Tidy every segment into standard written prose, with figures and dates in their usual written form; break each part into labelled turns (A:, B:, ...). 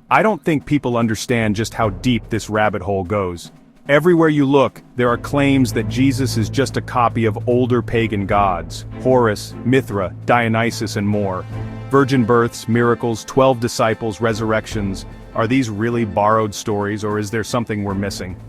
A: I don't think people understand just how deep this rabbit hole goes. Everywhere you look, there are claims that Jesus is just a copy of older pagan gods, Horus, Mithra, Dionysus and more. Virgin births, miracles, 12 disciples, resurrections. Are these really borrowed stories, or is there something we're missing?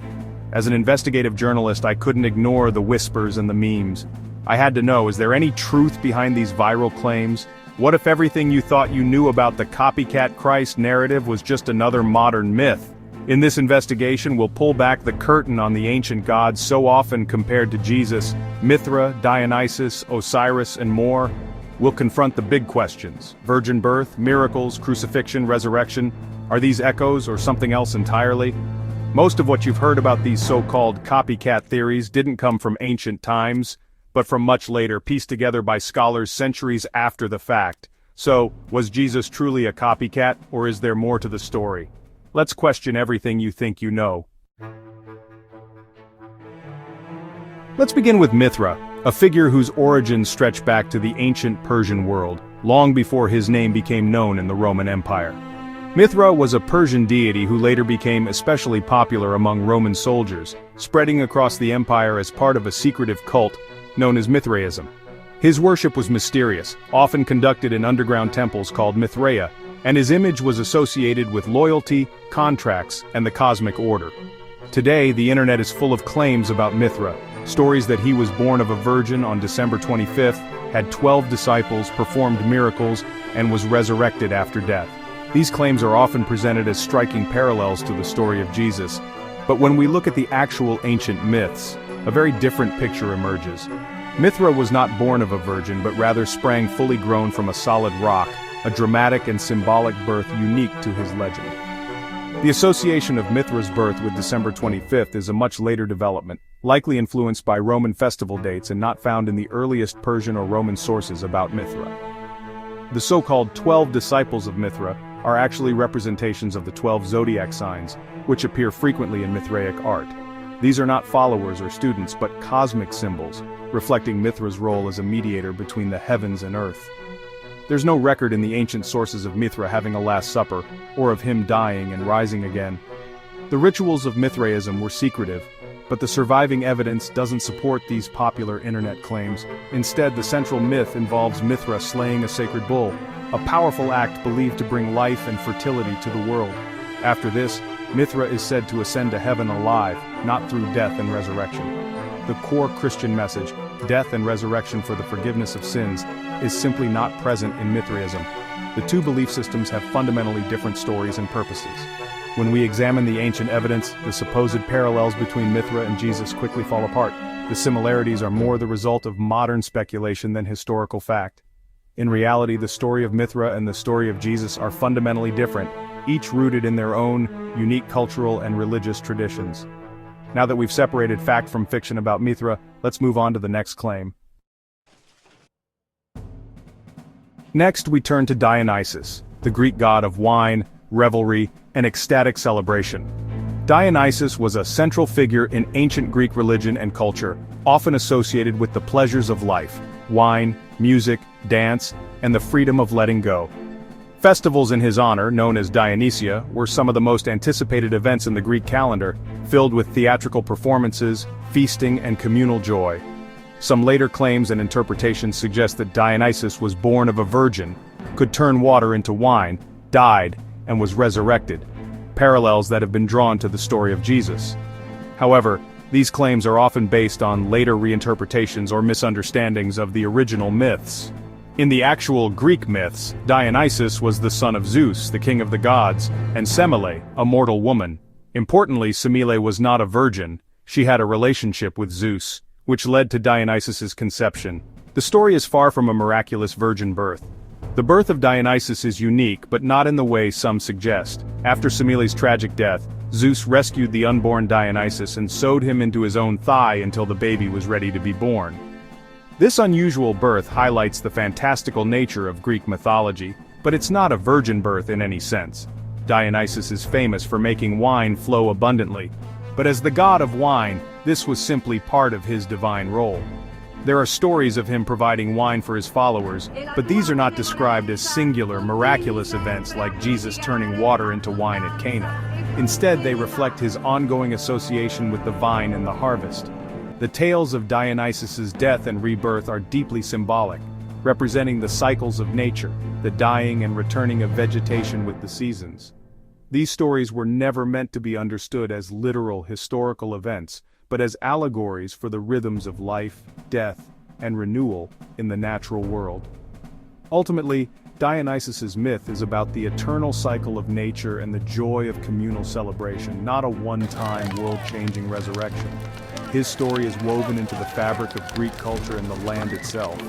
A: As an investigative journalist, I couldn't ignore the whispers and the memes. I had to know, is there any truth behind these viral claims? What if everything you thought you knew about the copycat Christ narrative was just another modern myth? In this investigation, we'll pull back the curtain on the ancient gods so often compared to Jesus, Mithra, Dionysus, Osiris, and more. We'll confront the big questions: virgin birth, miracles, crucifixion, resurrection. Are these echoes or something else entirely? Most of what you've heard about these so-called copycat theories didn't come from ancient times, but from much later, pieced together by scholars centuries after the fact. So, was Jesus truly a copycat, or is there more to the story? Let's question everything you think you know. Let's begin with Mithra, a figure whose origins stretch back to the ancient Persian world, long before his name became known in the Roman Empire. Mithra was a Persian deity who later became especially popular among Roman soldiers, spreading across the empire as part of a secretive cult known as Mithraism. His worship was mysterious, often conducted in underground temples called Mithraea, and his image was associated with loyalty, contracts, and the cosmic order. Today, the internet is full of claims about Mithra, stories that he was born of a virgin on December 25th, had 12 disciples, performed miracles, and was resurrected after death. These claims are often presented as striking parallels to the story of Jesus, but when we look at the actual ancient myths, a very different picture emerges. Mithra was not born of a virgin, but rather sprang fully grown from a solid rock, a dramatic and symbolic birth unique to his legend. The association of Mithra's birth with December 25th is a much later development, likely influenced by Roman festival dates and not found in the earliest Persian or Roman sources about Mithra. The so-called 12 disciples of Mithra are actually representations of the 12 zodiac signs, which appear frequently in Mithraic art. These are not followers or students, but cosmic symbols, reflecting Mithra's role as a mediator between the heavens and earth. There's no record in the ancient sources of Mithra having a Last Supper, or of him dying and rising again. The rituals of Mithraism were secretive, but the surviving evidence doesn't support these popular internet claims. Instead, the central myth involves Mithra slaying a sacred bull, a powerful act believed to bring life and fertility to the world. After this, Mithra is said to ascend to heaven alive, not through death and resurrection. The core Christian message, death and resurrection for the forgiveness of sins, is simply not present in Mithraism. The two belief systems have fundamentally different stories and purposes. When we examine the ancient evidence, the supposed parallels between Mithra and Jesus quickly fall apart. The similarities are more the result of modern speculation than historical fact. In reality, the story of Mithra and the story of Jesus are fundamentally different, each rooted in their own unique cultural and religious traditions. Now that we've separated fact from fiction about Mithra, let's move on to the next claim. Next, we turn to Dionysus, the Greek god of wine, revelry, and ecstatic celebration. Dionysus was a central figure in ancient Greek religion and culture, often associated with the pleasures of life, wine, music, dance, and the freedom of letting go. Festivals in his honor, known as Dionysia, were some of the most anticipated events in the Greek calendar, filled with theatrical performances, feasting, and communal joy. Some later claims and interpretations suggest that Dionysus was born of a virgin, could turn water into wine, died, and was resurrected, parallels that have been drawn to the story of Jesus. However, these claims are often based on later reinterpretations or misunderstandings of the original myths. In the actual Greek myths, Dionysus was the son of Zeus, the king of the gods, and Semele, a mortal woman. Importantly, Semele was not a virgin. She had a relationship with Zeus, which led to Dionysus's conception. The story is far from a miraculous virgin birth. The birth of Dionysus is unique, but not in the way some suggest. After Semele's tragic death, Zeus rescued the unborn Dionysus and sewed him into his own thigh until the baby was ready to be born. This unusual birth highlights the fantastical nature of Greek mythology, but it's not a virgin birth in any sense. Dionysus is famous for making wine flow abundantly, but as the god of wine, this was simply part of his divine role. There are stories of him providing wine for his followers, but these are not described as singular, miraculous events like Jesus turning water into wine at Cana. Instead, they reflect his ongoing association with the vine and the harvest. The tales of Dionysus's death and rebirth are deeply symbolic, representing the cycles of nature, the dying and returning of vegetation with the seasons. These stories were never meant to be understood as literal historical events, but as allegories for the rhythms of life, death, and renewal in the natural world. Ultimately, Dionysus's myth is about the eternal cycle of nature and the joy of communal celebration, not a one-time, world-changing resurrection. His story is woven into the fabric of Greek culture and the land itself.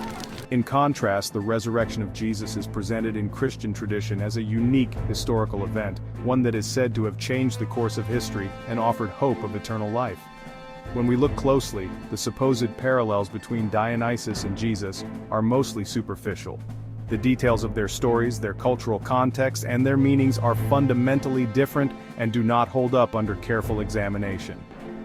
A: In contrast, the resurrection of Jesus is presented in Christian tradition as a unique historical event, one that is said to have changed the course of history and offered hope of eternal life. When we look closely, the supposed parallels between Dionysus and Jesus are mostly superficial. The details of their stories, their cultural context, and their meanings are fundamentally different and do not hold up under careful examination.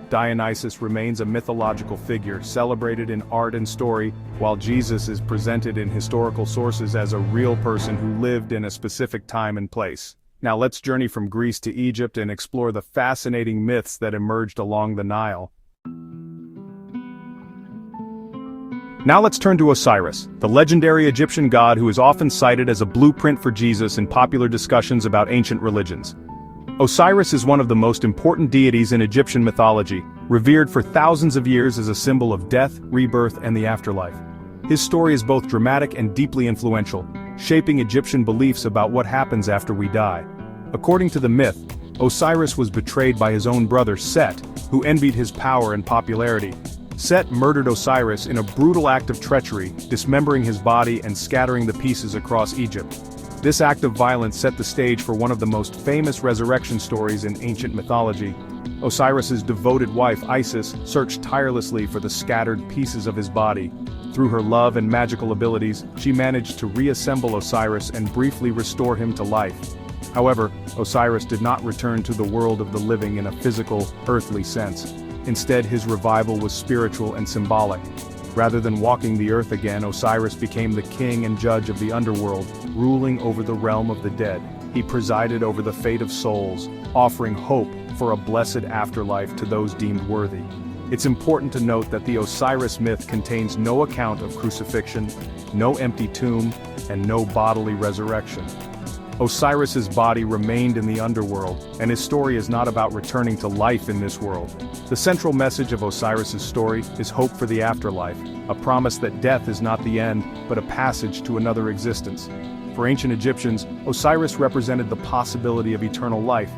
A: Dionysus remains a mythological figure celebrated in art and story, while Jesus is presented in historical sources as a real person who lived in a specific time and place. Now let's journey from Greece to Egypt and explore the fascinating myths that emerged along the Nile. Now let's turn to Osiris, the legendary Egyptian god who is often cited as a blueprint for Jesus in popular discussions about ancient religions. Osiris is one of the most important deities in Egyptian mythology, revered for thousands of years as a symbol of death, rebirth, and the afterlife. His story is both dramatic and deeply influential, shaping Egyptian beliefs about what happens after we die. According to the myth, Osiris was betrayed by his own brother Set, who envied his power and popularity. Set murdered Osiris in a brutal act of treachery, dismembering his body and scattering the pieces across Egypt. This act of violence set the stage for one of the most famous resurrection stories in ancient mythology. Osiris's devoted wife Isis searched tirelessly for the scattered pieces of his body. Through her love and magical abilities, she managed to reassemble Osiris and briefly restore him to life. However, Osiris did not return to the world of the living in a physical, earthly sense. Instead, his revival was spiritual and symbolic. Rather than walking the earth again, Osiris became the king and judge of the underworld, ruling over the realm of the dead. He presided over the fate of souls, offering hope for a blessed afterlife to those deemed worthy. It's important to note that the Osiris myth contains no account of crucifixion, no empty tomb, and no bodily resurrection. Osiris's body remained in the underworld, and his story is not about returning to life in this world. The central message of Osiris's story is hope for the afterlife, a promise that death is not the end, but a passage to another existence. For ancient Egyptians, Osiris represented the possibility of eternal life,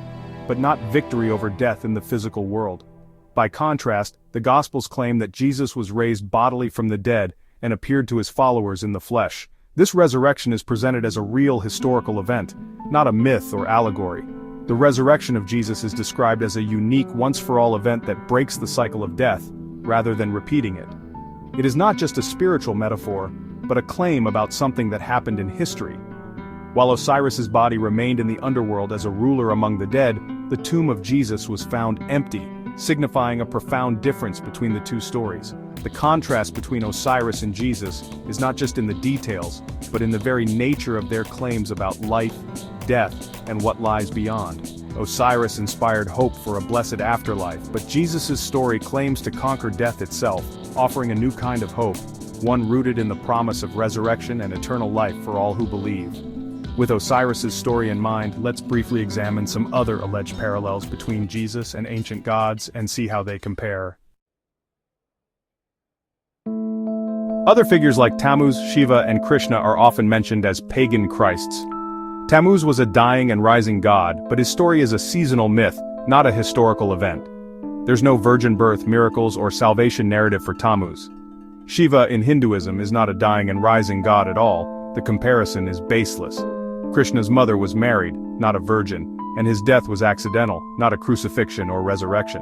A: but not victory over death in the physical world. By contrast, the Gospels claim that Jesus was raised bodily from the dead and appeared to his followers in the flesh. This resurrection is presented as a real historical event, not a myth or allegory. The resurrection of Jesus is described as a unique once-for-all event that breaks the cycle of death, rather than repeating it. It is not just a spiritual metaphor, but a claim about something that happened in history. While Osiris's body remained in the underworld as a ruler among the dead, the tomb of Jesus was found empty, signifying a profound difference between the two stories. The contrast between Osiris and Jesus is not just in the details, but in the very nature of their claims about life, death, and what lies beyond. Osiris inspired hope for a blessed afterlife, but Jesus' story claims to conquer death itself, offering a new kind of hope, one rooted in the promise of resurrection and eternal life for all who believe. With Osiris's story in mind, let's briefly examine some other alleged parallels between Jesus and ancient gods and see how they compare. Other figures like Tammuz, Shiva, and Krishna are often mentioned as pagan Christs. Tammuz was a dying and rising god, but his story is a seasonal myth, not a historical event. There's no virgin birth, miracles, or salvation narrative for Tammuz. Shiva in Hinduism is not a dying and rising god at all. The comparison is baseless. Krishna's mother was married, not a virgin, and his death was accidental, not a crucifixion or resurrection.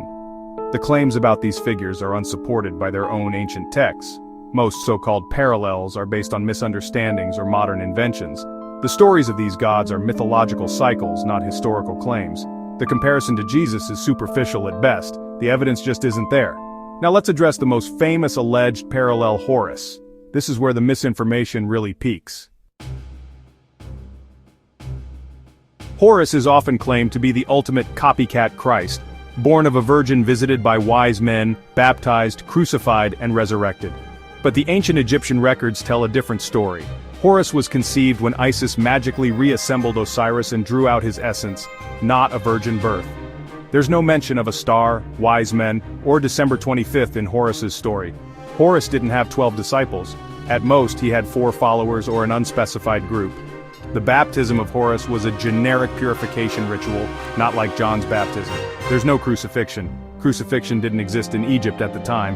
A: The claims about these figures are unsupported by their own ancient texts. Most so-called parallels are based on misunderstandings or modern inventions. The stories of these gods are mythological cycles, not historical claims. The comparison to Jesus is superficial at best. The evidence just isn't there. Now let's address the most famous alleged parallel, Horus. This is where the misinformation really peaks. Horus is often claimed to be the ultimate copycat Christ, born of a virgin visited by wise men, baptized, crucified, and resurrected. But the ancient Egyptian records tell a different story. Horus was conceived when Isis magically reassembled Osiris and drew out his essence, not a virgin birth. There's no mention of a star, wise men, or December 25th in Horus's story. Horus didn't have 12 disciples. At most, he had 4 followers or an unspecified group. The baptism of Horus was a generic purification ritual, not like John's baptism. There's no crucifixion. Crucifixion didn't exist in Egypt at the time.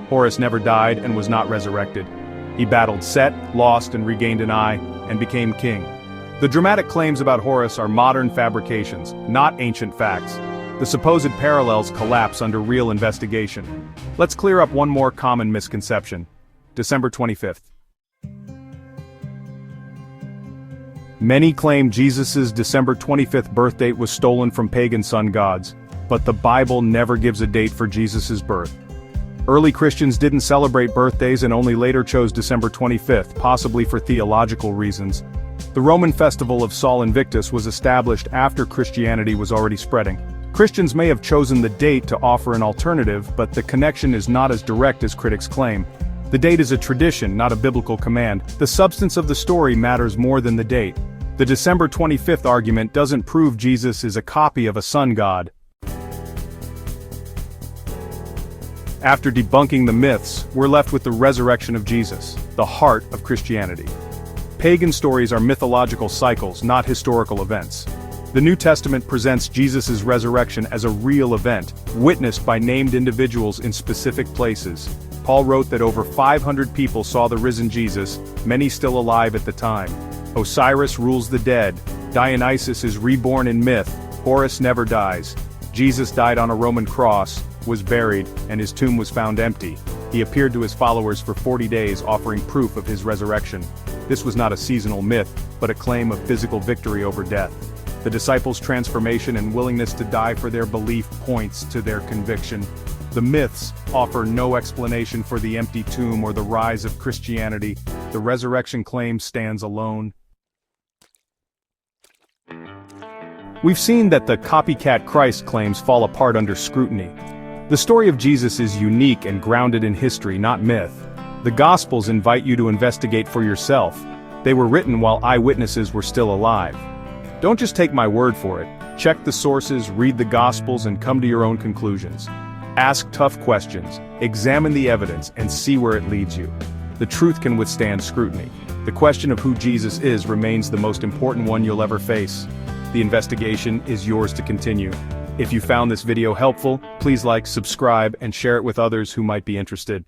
A: Horus never died and was not resurrected. He battled Set, lost and regained an eye, and became king. The dramatic claims about Horus are modern fabrications, not ancient facts. The supposed parallels collapse under real investigation. Let's clear up one more common misconception. December 25th. Many claim Jesus' December 25th birth date was stolen from pagan sun gods, but the Bible never gives a date for Jesus' birth. Early Christians didn't celebrate birthdays and only later chose December 25th, possibly for theological reasons. The Roman festival of Sol Invictus was established after Christianity was already spreading. Christians may have chosen the date to offer an alternative, but the connection is not as direct as critics claim. The date is a tradition, not a biblical command. The substance of the story matters more than the date. The December 25th argument doesn't prove Jesus is a copy of a sun god. After debunking the myths, we're left with the resurrection of Jesus, the heart of Christianity. Pagan stories are mythological cycles, not historical events. The New Testament presents Jesus' resurrection as a real event, witnessed by named individuals in specific places. Paul wrote that over 500 people saw the risen Jesus, many still alive at the time. Osiris rules the dead. Dionysus is reborn in myth. Horus never dies. Jesus died on a Roman cross, was buried, and his tomb was found empty. He appeared to his followers for 40 days, offering proof of his resurrection. This was not a seasonal myth, but a claim of physical victory over death. The disciples' transformation and willingness to die for their belief points to their conviction. The myths offer no explanation for the empty tomb or the rise of Christianity. The resurrection claim stands alone. We've seen that the copycat Christ claims fall apart under scrutiny. The story of Jesus is unique and grounded in history, not myth. The Gospels invite you to investigate for yourself. They were written while eyewitnesses were still alive. Don't just take my word for it. Check the sources, read the Gospels, and come to your own conclusions. Ask tough questions, examine the evidence, and see where it leads you. The truth can withstand scrutiny. The question of who Jesus is remains the most important one you'll ever face. The investigation is yours to continue. If you found this video helpful, please like, subscribe, and share it with others who might be interested.